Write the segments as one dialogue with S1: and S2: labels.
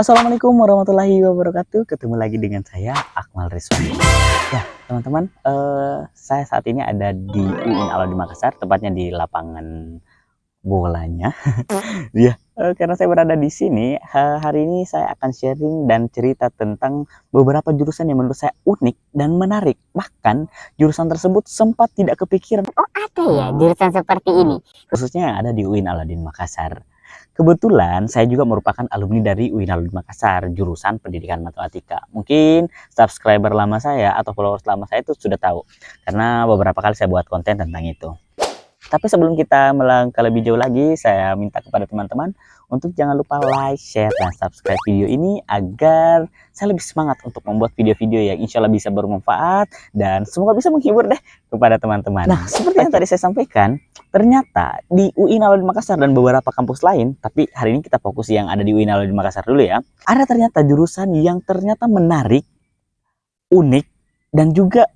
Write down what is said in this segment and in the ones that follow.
S1: Assalamualaikum warahmatullahi wabarakatuh. Ketemu lagi dengan saya Akmal Rizwan. Ya, teman-teman, saya saat ini ada di UIN Alauddin Makassar, tepatnya di lapangan bolanya. Ya, karena saya berada di sini, hari ini saya akan sharing dan cerita tentang beberapa jurusan yang menurut saya unik dan menarik. Bahkan jurusan tersebut sempat tidak kepikiran.
S2: Oh, ada ya jurusan seperti ini?
S1: Khususnya yang ada di UIN Alauddin Makassar. Kebetulan saya juga merupakan alumni dari UIN Alauddin Makassar, jurusan Pendidikan Matematika. Mungkin subscriber lama saya atau followers lama saya itu sudah tahu, karena beberapa kali saya buat konten tentang itu. Tapi sebelum kita melangkah lebih jauh lagi, saya minta kepada teman-teman untuk jangan lupa like, share, dan subscribe video ini agar saya lebih semangat untuk membuat video-video yang insya Allah bisa bermanfaat dan semoga bisa menghibur deh kepada teman-teman. Nah, seperti yang tadi saya sampaikan, ternyata di UIN Alauddin Makassar dan beberapa kampus lain, tapi hari ini kita fokus yang ada di UIN Alauddin Makassar dulu ya, ada ternyata jurusan yang ternyata menarik, unik, dan juga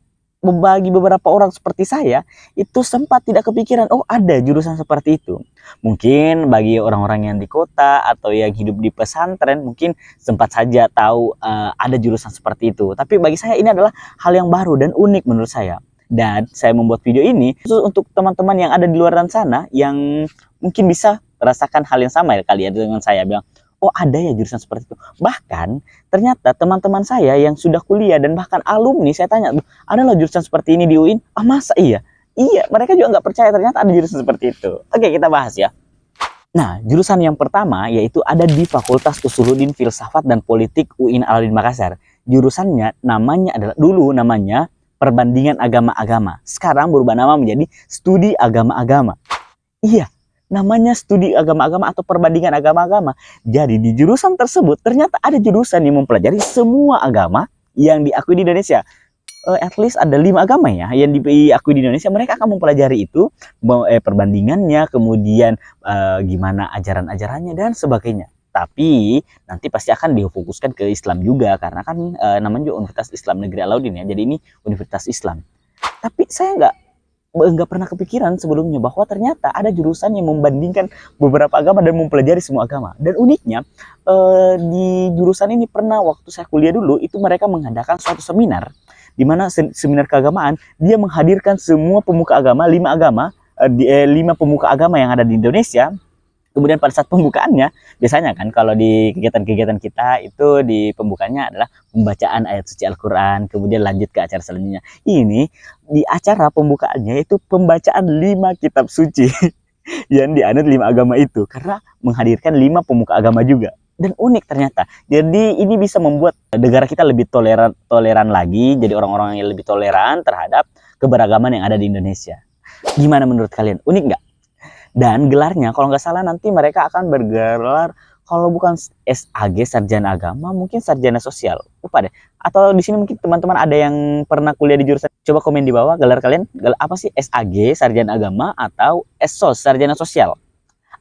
S1: bagi beberapa orang seperti saya itu sempat tidak kepikiran, oh ada jurusan seperti itu. Mungkin bagi orang-orang yang di kota atau yang hidup di pesantren mungkin sempat saja tahu ada jurusan seperti itu, tapi bagi saya ini adalah hal yang baru dan unik menurut saya. Dan saya membuat video ini khusus untuk teman-teman yang ada di luar sana yang mungkin bisa merasakan hal yang sama ya kali ya dengan saya bilang, oh ada ya jurusan seperti itu. Bahkan ternyata teman-teman saya yang sudah kuliah dan bahkan alumni, saya tanya, ada loh jurusan seperti ini di UIN? Ah masa iya? Iya, mereka juga nggak percaya ternyata ada jurusan seperti itu. Oke, kita bahas ya. Nah, jurusan yang pertama yaitu ada di Fakultas Usuluddin Filsafat dan Politik UIN Alauddin Makassar. Jurusannya namanya adalah, dulu namanya Perbandingan Agama-Agama. Sekarang berubah nama menjadi Studi Agama-Agama. Iya, namanya studi agama-agama atau perbandingan agama-agama. Jadi di jurusan tersebut ternyata ada jurusan yang mempelajari semua agama yang diakui di Indonesia. At least ada 5 agama ya yang diakui di Indonesia. Mereka akan mempelajari itu, perbandingannya, kemudian gimana ajaran-ajarannya dan sebagainya. Tapi nanti pasti akan difokuskan ke Islam juga, karena kan namanya juga Universitas Islam Negeri Alauddin ya. Jadi ini Universitas Islam. Tapi saya nggak pernah kepikiran sebelumnya bahwa ternyata ada jurusan yang membandingkan beberapa agama dan mempelajari semua agama. Dan uniknya di jurusan ini pernah waktu saya kuliah dulu itu mereka mengadakan suatu seminar, di mana seminar keagamaan dia menghadirkan semua pemuka agama, 5 agama, 5 pemuka agama yang ada di Indonesia. Kemudian pada saat pembukaannya, biasanya kan kalau di kegiatan-kegiatan kita itu di pembukanya adalah pembacaan ayat suci Al-Quran, kemudian lanjut ke acara selanjutnya. Ini di acara pembukaannya itu pembacaan 5 kitab suci yang dianut 5 agama itu, karena menghadirkan 5 pemuka agama juga. Dan unik ternyata. Jadi ini bisa membuat negara kita lebih toleran lagi, jadi orang-orang yang lebih toleran terhadap keberagaman yang ada di Indonesia. Gimana menurut kalian? Unik nggak? Dan gelarnya kalau nggak salah nanti mereka akan bergelar, kalau bukan SAG Sarjana Agama, mungkin Sarjana Sosial, lupa deh. Atau di sini mungkin teman-teman ada yang pernah kuliah di jurusan, coba komen di bawah gelar kalian apa sih, SAG Sarjana Agama atau SSOS Sarjana Sosial.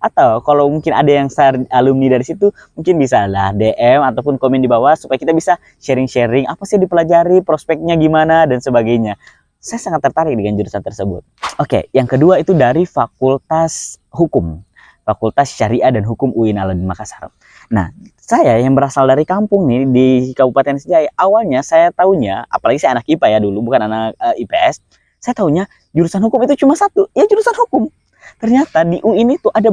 S1: Atau kalau mungkin ada yang alumni dari situ, mungkin bisa lah DM ataupun komen di bawah supaya kita bisa sharing-sharing apa sih dipelajari, prospeknya gimana dan sebagainya. Saya sangat tertarik dengan jurusan tersebut. Oke, yang kedua itu dari Fakultas Hukum, Fakultas Syariah dan Hukum UIN Alauddin Makassar. Nah, saya yang berasal dari kampung nih di Kabupaten Sejaya, awalnya saya taunya, apalagi saya anak IPA ya dulu, bukan anak IPS, saya taunya jurusan hukum itu cuma satu, ya jurusan hukum. Ternyata di UIN itu ada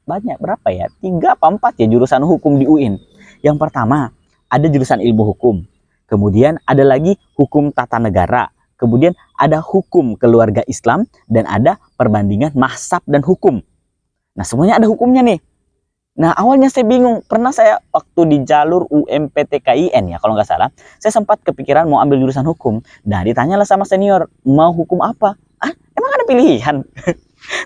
S1: banyak, berapa ya? 3 apa 4 ya jurusan hukum di UIN. Yang pertama, ada jurusan ilmu hukum. Kemudian ada lagi hukum tata negara. Kemudian ada hukum keluarga Islam dan ada perbandingan mazhab dan hukum. Nah, semuanya ada hukumnya nih. Nah, awalnya saya bingung. Pernah saya waktu di jalur UMPTKIN ya, kalau nggak salah, saya sempat kepikiran mau ambil jurusan hukum. Nah, ditanyalah sama senior, mau hukum apa? Ah, emang ada pilihan?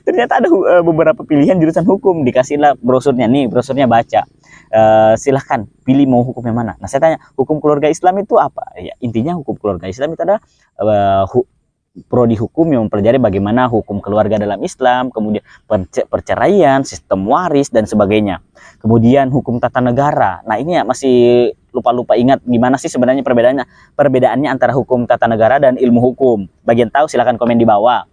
S1: Ternyata ada beberapa pilihan jurusan hukum. Dikasihlah brosurnya nih, brosurnya baca. Silahkan pilih mau hukum yang mana. Nah, saya tanya, hukum keluarga Islam itu apa? Ya, intinya hukum keluarga Islam itu adalah prodi hukum yang mempelajari bagaimana hukum keluarga dalam Islam, kemudian perceraian, sistem waris dan sebagainya. Kemudian hukum tata negara. Nah, ini ya masih lupa ingat gimana sih sebenarnya perbedaannya antara hukum tata negara dan ilmu hukum. Bagian tahu silahkan komen di bawah.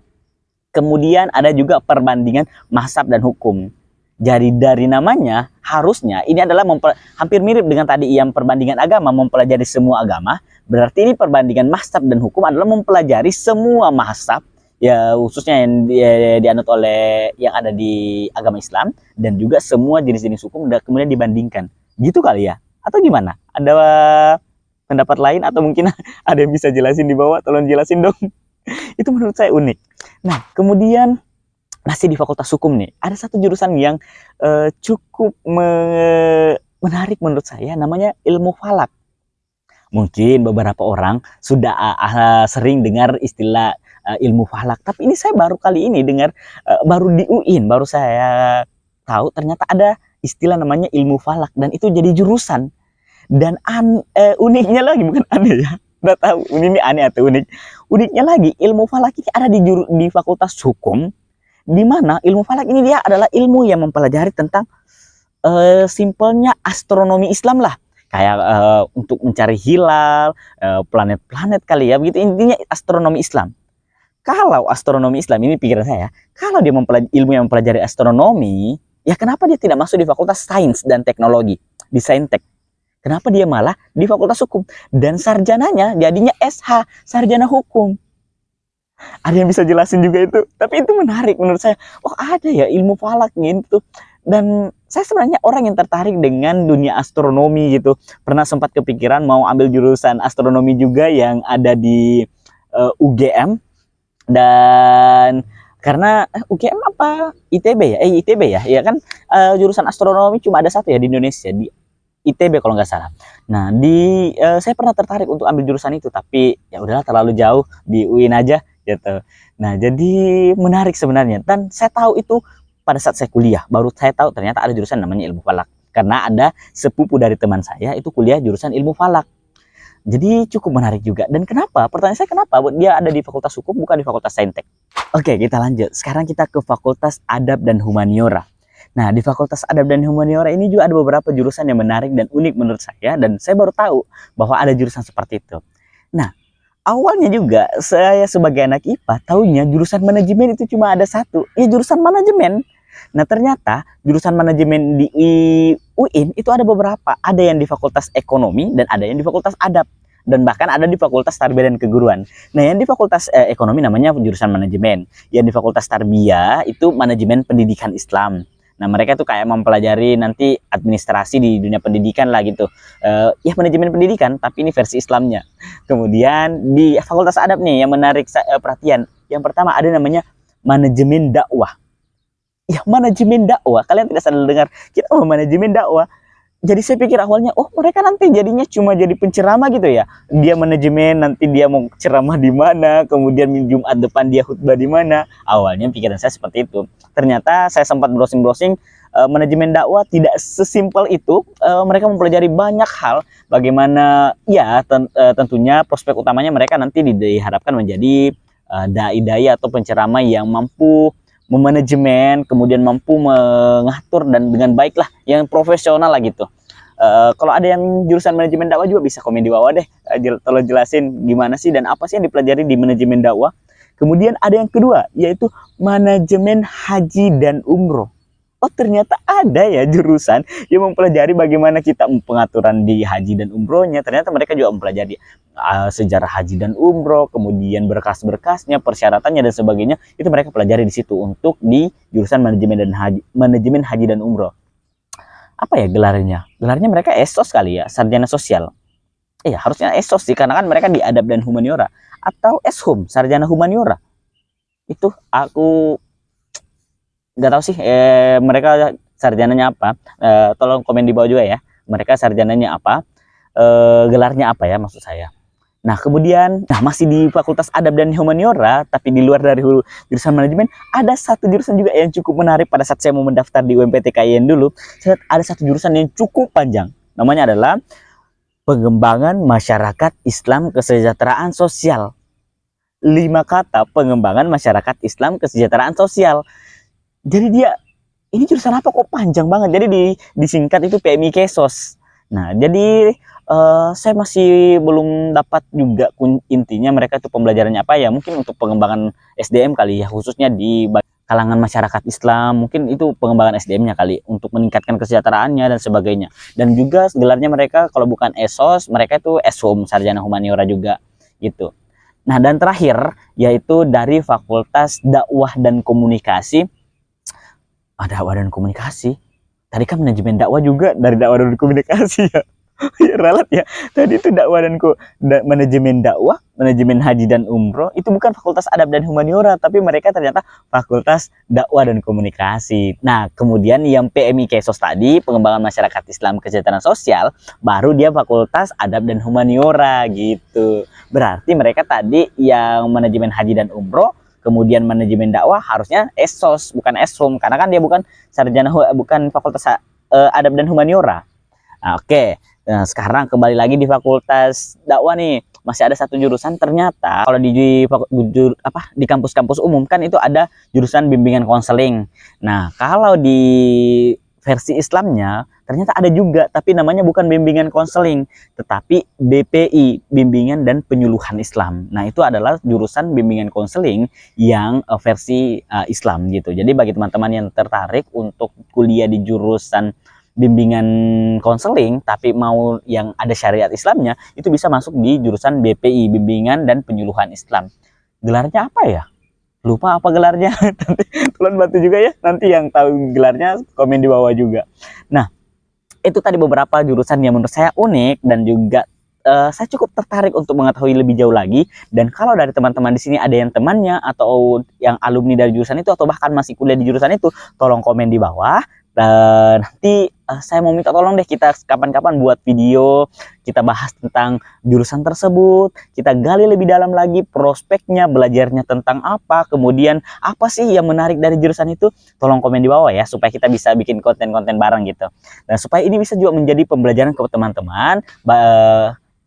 S1: Kemudian ada juga perbandingan mazhab dan hukum. Jadi dari namanya harusnya ini adalah hampir mirip dengan tadi yang perbandingan agama, mempelajari semua agama. Berarti ini perbandingan mazhab dan hukum adalah mempelajari semua mazhab, ya khususnya yang dianut oleh yang ada di agama Islam, dan juga semua jenis-jenis hukum dan kemudian dibandingkan. Gitu kali ya? Atau gimana? Ada pendapat lain atau mungkin ada yang bisa jelasin di bawah? Tolong jelasin dong. Itu menurut saya unik. Nah, kemudian masih di Fakultas Hukum nih, ada satu jurusan yang cukup menarik menurut saya, namanya ilmu falak. Mungkin beberapa orang sudah sering dengar istilah ilmu falak, tapi ini saya baru kali ini dengar, baru di UIN, baru saya tahu ternyata ada istilah namanya ilmu falak, dan itu jadi jurusan. Dan uniknya lagi, bukan aneh ya, udah tahu ini aneh atau unik. Uniknya lagi, ilmu falak ini ada di Fakultas Hukum, di mana ilmu falak ini dia adalah ilmu yang mempelajari tentang simpelnya astronomi Islam lah, kayak untuk mencari hilal, planet-planet kali ya, begitu intinya astronomi Islam. Kalau astronomi Islam ini pikiran saya, kalau dia ilmu yang mempelajari astronomi, ya kenapa dia tidak masuk di Fakultas Sains dan Teknologi, di Saintek? Kenapa dia malah di Fakultas Hukum dan sarjananya jadinya SH, sarjana hukum? Ada yang bisa jelasin juga itu? Tapi itu menarik menurut saya. Oh, ada ya ilmu falak gitu. Dan saya sebenarnya orang yang tertarik dengan dunia astronomi gitu. Pernah sempat kepikiran mau ambil jurusan astronomi juga yang ada di UGM. Dan karena UGM apa? ITB ya? ITB ya? Ya kan jurusan astronomi cuma ada satu ya di Indonesia, di ITB kalau nggak salah. Nah, saya pernah tertarik untuk ambil jurusan itu, tapi ya udahlah terlalu jauh, di UIN aja gitu. Nah, jadi menarik sebenarnya, dan saya tahu itu pada saat saya kuliah, baru saya tahu ternyata ada jurusan namanya ilmu falak, karena ada sepupu dari teman saya itu kuliah jurusan ilmu falak. Jadi cukup menarik juga. Dan kenapa? Pertanyaan saya, kenapa dia ada di Fakultas Hukum bukan di Fakultas Saintek? Oke, kita lanjut. Sekarang kita ke Fakultas Adab dan Humaniora. Nah, di Fakultas Adab dan Humaniora ini juga ada beberapa jurusan yang menarik dan unik menurut saya, dan saya baru tahu bahwa ada jurusan seperti itu. Nah, awalnya juga saya sebagai anak IPA tahunya jurusan manajemen itu cuma ada satu, ya jurusan manajemen. Nah, ternyata jurusan manajemen di UIN itu ada beberapa, ada yang di Fakultas Ekonomi dan ada yang di Fakultas Adab, dan bahkan ada di Fakultas Tarbiyah dan Keguruan. Nah, yang di Fakultas Ekonomi namanya jurusan manajemen, yang di Fakultas Tarbiyah itu manajemen pendidikan Islam. Nah, mereka tuh kayak mempelajari nanti administrasi di dunia pendidikan lah gitu. Ya manajemen pendidikan, tapi ini versi Islamnya. Kemudian di Fakultas Adab nih yang menarik perhatian. Yang pertama ada namanya manajemen dakwah. Ya, manajemen dakwah. Kalian tidak sadar dengar, kita manajemen dakwah. Jadi saya pikir awalnya, oh mereka nanti jadinya cuma jadi penceramah gitu ya. Dia manajemen, nanti dia mau ceramah di mana, kemudian Jumat depan dia khutbah di mana. Awalnya pikiran saya seperti itu. Ternyata saya sempat browsing-browsing, manajemen dakwah tidak sesimpel itu. Mereka mempelajari banyak hal. Bagaimana, ya tentunya prospek utamanya mereka nanti diharapkan menjadi dai-dai atau penceramah yang mampu memanajemen, kemudian mampu mengatur dan dengan baik lah, yang profesional lah gitu. Kalau ada yang jurusan manajemen dakwah juga bisa komen di bawah deh, tolong jelasin gimana sih dan apa sih yang dipelajari di manajemen dakwah. Kemudian ada yang kedua, yaitu manajemen haji dan umroh. Oh, ternyata ada ya jurusan yang mempelajari bagaimana kita pengaturan di haji dan umrohnya. Ternyata mereka juga mempelajari sejarah haji dan umroh, kemudian berkas-berkasnya, persyaratannya dan sebagainya. Itu mereka pelajari di situ untuk di jurusan manajemen haji dan umroh. Apa ya gelarnya? Gelarnya mereka ESOS kali ya, sarjana sosial. Iya, harusnya ESOS sih, karena kan mereka di Adab dan Humaniora, atau ESHUM, sarjana humaniora. Itu aku nggak tahu sih mereka sarjananya apa. Tolong komen di bawah juga ya, mereka sarjananya apa, gelarnya apa ya maksud saya. Nah, kemudian masih di Fakultas Adab dan Humaniora, tapi di luar dari jurusan manajemen, ada satu jurusan juga yang cukup menarik. Pada saat saya mau mendaftar di UMPTKIN dulu, saya lihat ada satu jurusan yang cukup panjang, namanya adalah pengembangan masyarakat Islam kesejahteraan sosial. 5 kata, pengembangan masyarakat Islam kesejahteraan sosial. Jadi ini jurusan apa kok panjang banget, jadi disingkat itu PMI Kesos. Nah, jadi saya masih belum dapat juga intinya mereka itu pembelajarannya apa ya, mungkin untuk pengembangan SDM kali ya, khususnya di kalangan masyarakat Islam, mungkin itu pengembangan SDM-nya kali untuk meningkatkan kesejahteraannya dan sebagainya. Dan juga gelarnya mereka kalau bukan ESOS, mereka itu ESHUM, sarjana humaniora juga gitu. Nah, dan terakhir yaitu dari Fakultas Dakwah dan Komunikasi. Dakwah dan Komunikasi. Tadi kan manajemen dakwah juga dari dakwah dan komunikasi ya. Ya ralat ya. Tadi itu dakwah dan manajemen dakwah, manajemen haji dan umroh itu bukan fakultas adab dan humaniora, tapi mereka ternyata fakultas dakwah dan komunikasi. Nah, kemudian yang PMI KSOS tadi, pengembangan masyarakat Islam kesejahteraan sosial, baru dia fakultas adab dan humaniora gitu. Berarti mereka tadi yang manajemen haji dan umroh, kemudian manajemen dakwah harusnya ESOS bukan ESHUM, karena kan dia bukan sarjana, bukan fakultas adab dan humaniora. Nah, oke. Nah, sekarang kembali lagi di fakultas dakwah nih, masih ada satu jurusan. Ternyata kalau di kampus-kampus umum kan itu ada jurusan bimbingan konseling. Nah, kalau di versi Islamnya ternyata ada juga, tapi namanya bukan bimbingan konseling, tetapi BPI, bimbingan dan penyuluhan Islam. Nah, itu adalah jurusan bimbingan konseling yang versi Islam gitu. Jadi bagi teman-teman yang tertarik untuk kuliah di jurusan bimbingan konseling tapi mau yang ada syariat Islamnya, itu bisa masuk di jurusan BPI, bimbingan dan penyuluhan Islam. Gelarnya apa ya? Lupa apa gelarnya. Tolong bantu juga ya, nanti yang tahu gelarnya komen di bawah juga. Nah, itu tadi beberapa jurusan yang menurut saya unik dan juga saya cukup tertarik untuk mengetahui lebih jauh lagi. Dan kalau dari teman-teman di sini ada yang temannya atau yang alumni dari jurusan itu atau bahkan masih kuliah di jurusan itu, tolong komen di bawah. Dan nanti saya mau minta tolong deh, kita kapan-kapan buat video, kita bahas tentang jurusan tersebut, kita gali lebih dalam lagi prospeknya, belajarnya tentang apa, kemudian apa sih yang menarik dari jurusan itu. Tolong komen di bawah ya, supaya kita bisa bikin konten-konten bareng gitu. Dan supaya ini bisa juga menjadi pembelajaran ke teman-teman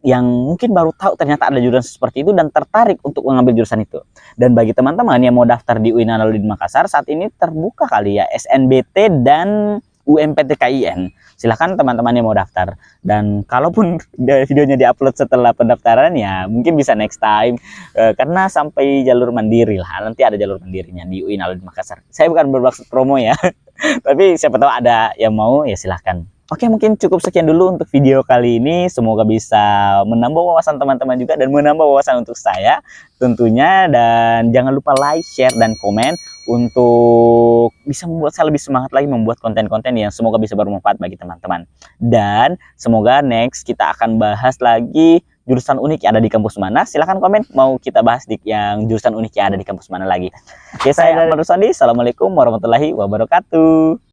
S1: yang mungkin baru tahu ternyata ada jurusan seperti itu dan tertarik untuk mengambil jurusan itu. Dan bagi teman-teman yang mau daftar di UIN Hasanuddin Makassar, saat ini terbuka kali ya SNBT dan UMPTKIN. Silahkan teman-teman yang mau daftar. Dan kalaupun videonya diupload setelah pendaftaran ya mungkin bisa next time, karena sampai jalur mandiri lah, nanti ada jalur mandirinya di UIN Hasanuddin Makassar. Saya bukan bermaksud promo ya, tapi siapa tahu ada yang mau ya silahkan. Oke, mungkin cukup sekian dulu untuk video kali ini. Semoga bisa menambah wawasan teman-teman juga dan menambah wawasan untuk saya tentunya. Dan jangan lupa like, share, dan komen untuk bisa membuat saya lebih semangat lagi membuat konten-konten yang semoga bisa bermanfaat bagi teman-teman. Dan semoga next kita akan bahas lagi jurusan unik yang ada di kampus mana. Silahkan komen mau kita bahas di yang jurusan unik yang ada di kampus mana lagi. Oke, saya Ahmad Rusandi. Assalamualaikum warahmatullahi wabarakatuh.